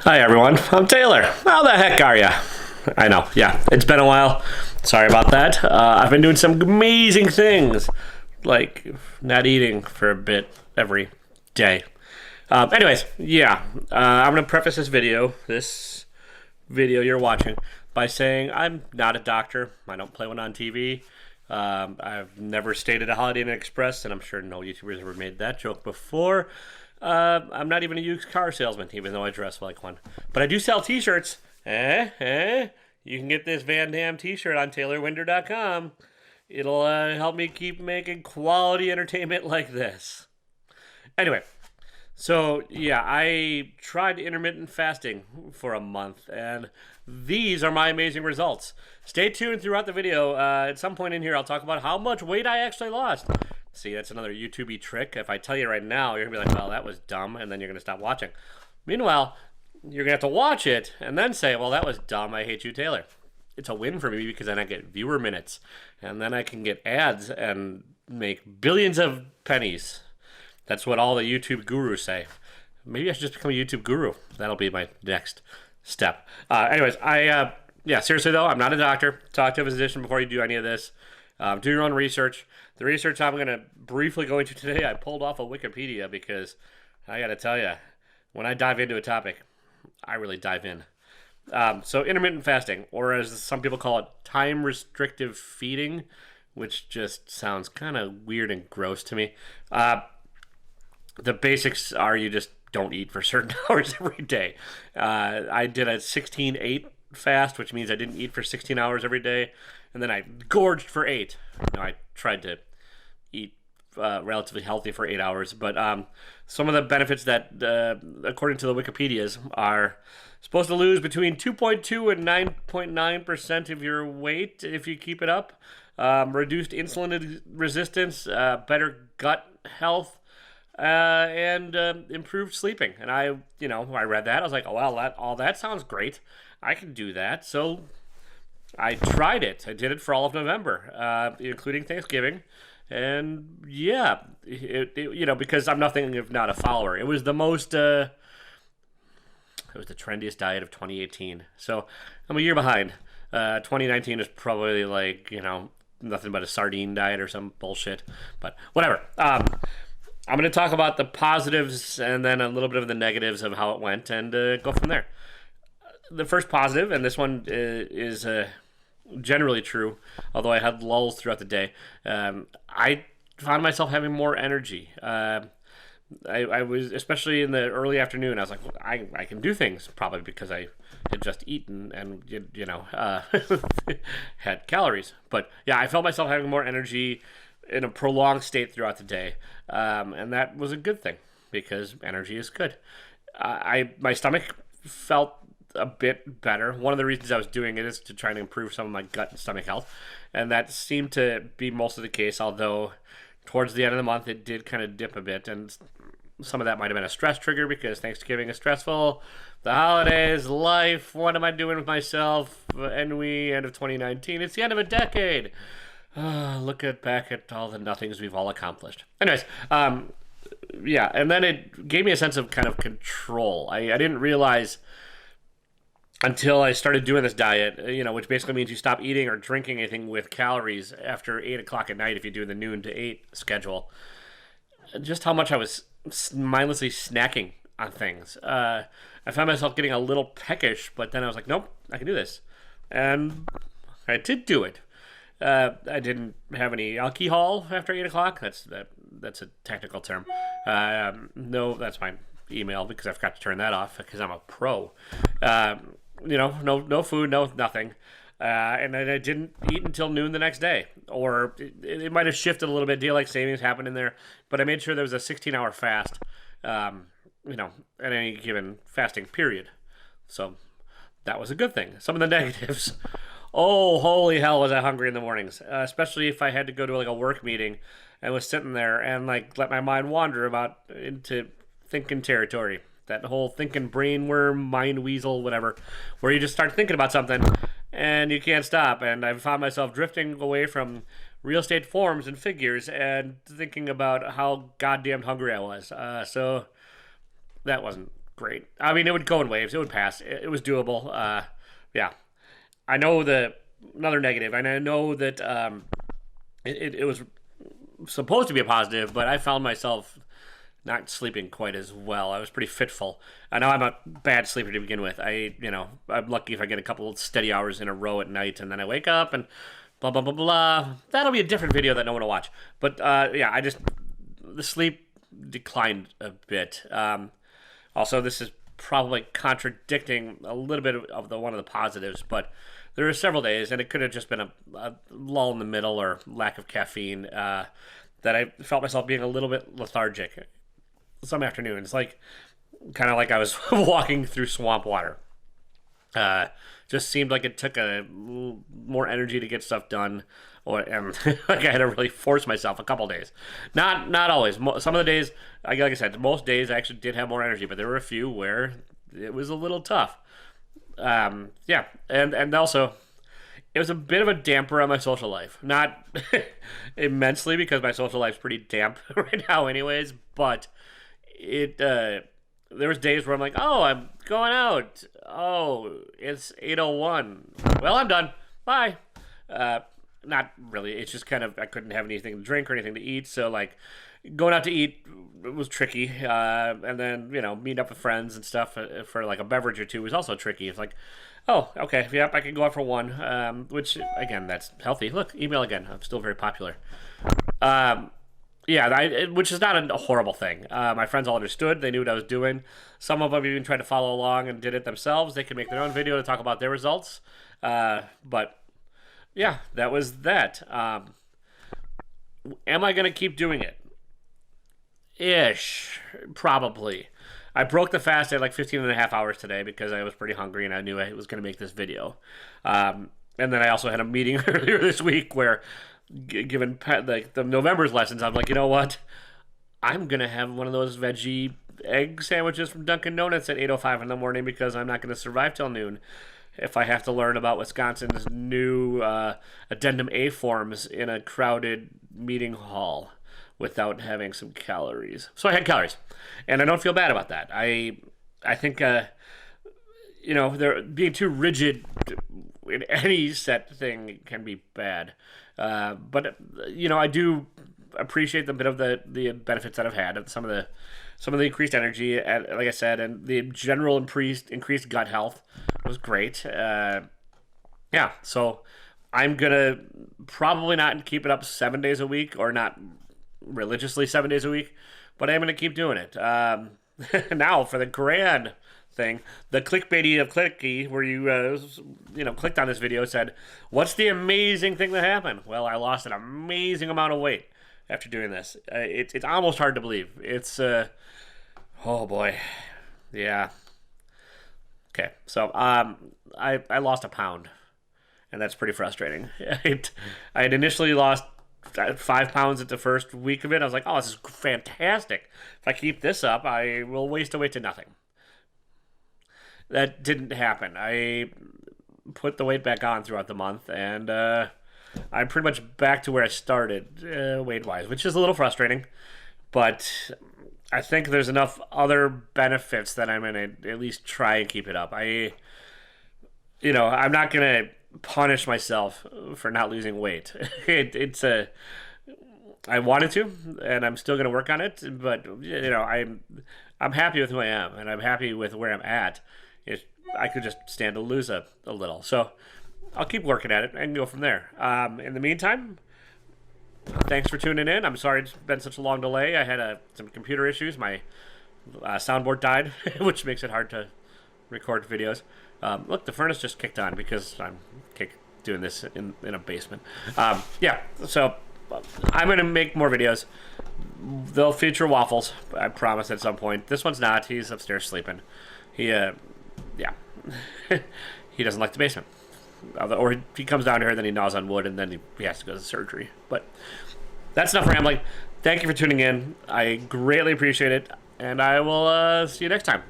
Hi everyone, I'm Taylor. How the heck are ya? I know, yeah, it's been a while. Sorry about that. I've been doing some amazing things, like not eating for a bit every day. Anyways, yeah, I'm gonna preface this video you're watching, by saying I'm not a doctor. I don't play one on TV. I've never stayed at a Holiday Inn Express, and I'm sure no YouTuber's ever made that joke before. I'm not even a used car salesman, even though I dress like one. But I do sell t-shirts. You can get this Van Damme t-shirt on TaylorWinder.com. It'll help me keep making quality entertainment like this. Anyway, so yeah, I tried intermittent fasting for a month, and these are my amazing results. Stay tuned throughout the video. At some point in here, I'll talk about how much weight I actually lost. See, that's another YouTube-y trick. If I tell you right now, you're going to be like, well, that was dumb, and then you're going to stop watching. Meanwhile, you're going to have to watch it and then say, well, that was dumb. I hate you, Taylor. It's a win for me because then I get viewer minutes, and then I can get ads and make billions of pennies. That's what all the YouTube gurus say. Maybe I should just become a YouTube guru. That'll be my next step. Anyways, seriously though, I'm not a doctor. Talk to a physician before you do any of this. Do your own research. The research I'm going to briefly go into today, I pulled off of Wikipedia because I got to tell you, when I dive into a topic, I really dive in. So intermittent fasting, or as some people call it, time restrictive feeding, which just sounds kind of weird and gross to me. The basics are you just don't eat for certain hours every day. I did a 16-8 fast, which means I didn't eat for 16 hours every day, and then I gorged for 8. Now, I tried to eat relatively healthy for 8 hours, but some of the benefits that, according to the Wikipedias, are supposed to lose between 2.2 and 9.9% of your weight if you keep it up, reduced insulin resistance, better gut health, and improved sleeping. And I read that. I was like, oh, well, all that sounds great. I can do that. So I tried it. I did it for all of November, including Thanksgiving. And yeah, because I'm nothing if not a follower. It was the most, it was the trendiest diet of 2018. So I'm a year behind. 2019 is probably like, nothing but a sardine diet or some bullshit. But whatever. I'm going to talk about the positives and then a little bit of the negatives of how it went and go from there. The first positive, and this one is generally true, although I had lulls throughout the day, I found myself having more energy. I was, especially in the early afternoon, I was like, well, I can do things, probably because I had just eaten and, had calories. But yeah, I felt myself having more energy in a prolonged state throughout the day, and that was a good thing because energy is good. My stomach felt a bit better. One of the reasons I was doing it is to try to improve some of my gut and stomach health, and that seemed to be most of the case, although towards the end of the month it did kind of dip a bit, and some of that might have been a stress trigger because Thanksgiving is stressful, the holidays, life, what am I doing with myself, ennui, end of 2019, it's the end of a decade. Look back at all the nothings we've all accomplished. Anyways, and then it gave me a sense of kind of control. I didn't realize until I started doing this diet, which basically means you stop eating or drinking anything with calories after 8 o'clock at night if you do the noon to 8 schedule, just how much I was mindlessly snacking on things. I found myself getting a little peckish, but then I was like, nope, I can do this. And I did do it. I didn't have any alcohol after 8 o'clock. That's a technical term. No, that's my email because I forgot to turn that off because I'm a pro. No food, no nothing. And then I didn't eat until noon the next day. Or it might have shifted a little bit. Daylight savings happened in there. But I made sure there was a 16-hour fast, at any given fasting period. So that was a good thing. Some of the negatives. Oh, holy hell, was I hungry in the mornings. Especially if I had to go to a work meeting and was sitting there and let my mind wander into thinking territory. That whole thinking brainworm, mind weasel, whatever, where you just start thinking about something and you can't stop. And I found myself drifting away from real estate forms and figures and thinking about how goddamn hungry I was. So that wasn't great. I mean, it would go in waves. It would pass. It was doable. Yeah. I know another negative, and I know that it was supposed to be a positive, but I found myself not sleeping quite as well. I was pretty fitful. I know I'm a bad sleeper to begin with. I'm lucky if I get a couple of steady hours in a row at night, and then I wake up and blah blah blah blah. That'll be a different video that no one will watch. But yeah, the sleep declined a bit. Also, this is probably contradicting a little bit of one of the positives, but there were several days, and it could have just been a lull in the middle or lack of caffeine, that I felt myself being a little bit lethargic some afternoons, kind of like I was walking through swamp water. Just seemed like it took more energy to get stuff done, and like I had to really force myself a couple days. Not always. Some of the days, like I said, most days I actually did have more energy, but there were a few where it was a little tough. Yeah, and also it was a bit of a damper on my social life. Not immensely, because my social life's pretty damp right now, anyways. But there was days where I'm like, oh, I'm going out. Oh, it's 8:01. Well, I'm done. Bye. Not really. It's just kind of, I couldn't have anything to drink or anything to eat. So, going out to eat was tricky. And then, meeting up with friends and stuff for a beverage or two was also tricky. It's like, oh, okay, yep, I can go out for one. Which, again, that's healthy. Look, email again. I'm still very popular. Yeah, which is not a horrible thing. My friends all understood. They knew what I was doing. Some of them even tried to follow along and did it themselves. They could make their own video to talk about their results. But, yeah, that was that. Am I going to keep doing it? Ish. Probably. I broke the fast at 15 and a half hours today because I was pretty hungry and I knew I was going to make this video. And then I also had a meeting earlier this week where, given the November's lessons, I'm like, you know what? I'm going to have one of those veggie egg sandwiches from Dunkin' Donuts at 8:05 in the morning because I'm not going to survive till noon if I have to learn about Wisconsin's new Addendum A forms in a crowded meeting hall without having some calories. So I had calories, and I don't feel bad about that. I think, they're being too rigid in any set thing can be bad. But I do appreciate the bit of the benefits that I've had of some of the increased energy, and like I said, and the general increased gut health was great. Yeah, so I'm gonna probably not keep it up 7 days a week, or not religiously 7 days a week, but I'm gonna keep doing it. Now for the grand thing, the clickbaity of clicky, where you clicked on this video, said, "What's the amazing thing that happened?" Well, I lost an amazing amount of weight after doing this. It's almost hard to believe. It's oh boy, yeah. Okay, so I lost a pound, and that's pretty frustrating. I had initially lost 5 pounds at the first week of it. I was like, oh, this is fantastic. If I keep this up, I will waste away to nothing. That didn't happen. I put the weight back on throughout the month, and I'm pretty much back to where I started weight-wise, which is a little frustrating. But I think there's enough other benefits that I'm going to at least try and keep it up. I'm not going to punish myself for not losing weight. I wanted to, and I'm still going to work on it. But I'm happy with who I am, and I'm happy with where I'm at. I could just stand to lose a little. So I'll keep working at it and go from there. In the meantime, thanks for tuning in. I'm sorry it's been such a long delay. I had some computer issues. My soundboard died, which makes it hard to record videos. Look, the furnace just kicked on because I'm doing this in a basement. Yeah, so I'm going to make more videos. They'll feature waffles, I promise, at some point. This one's not. He's upstairs sleeping. Yeah, he doesn't like the basement. Or he comes down here, then he gnaws on wood, and then he has to go to surgery. But that's enough rambling. Thank you for tuning in. I greatly appreciate it, and I will see you next time.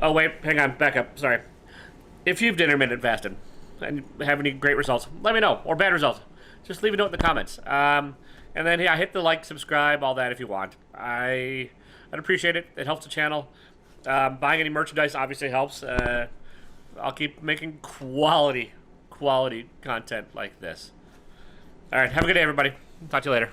Oh, wait, hang on, back up, sorry. If you've intermittent fasted and have any great results, let me know, or bad results. Just leave a note in the comments. And then, yeah, hit the like, subscribe, all that if you want. I'd appreciate it. It helps the channel. Buying any merchandise obviously helps. I'll keep making quality content like this. All right, have a good day, everybody. Talk to you later.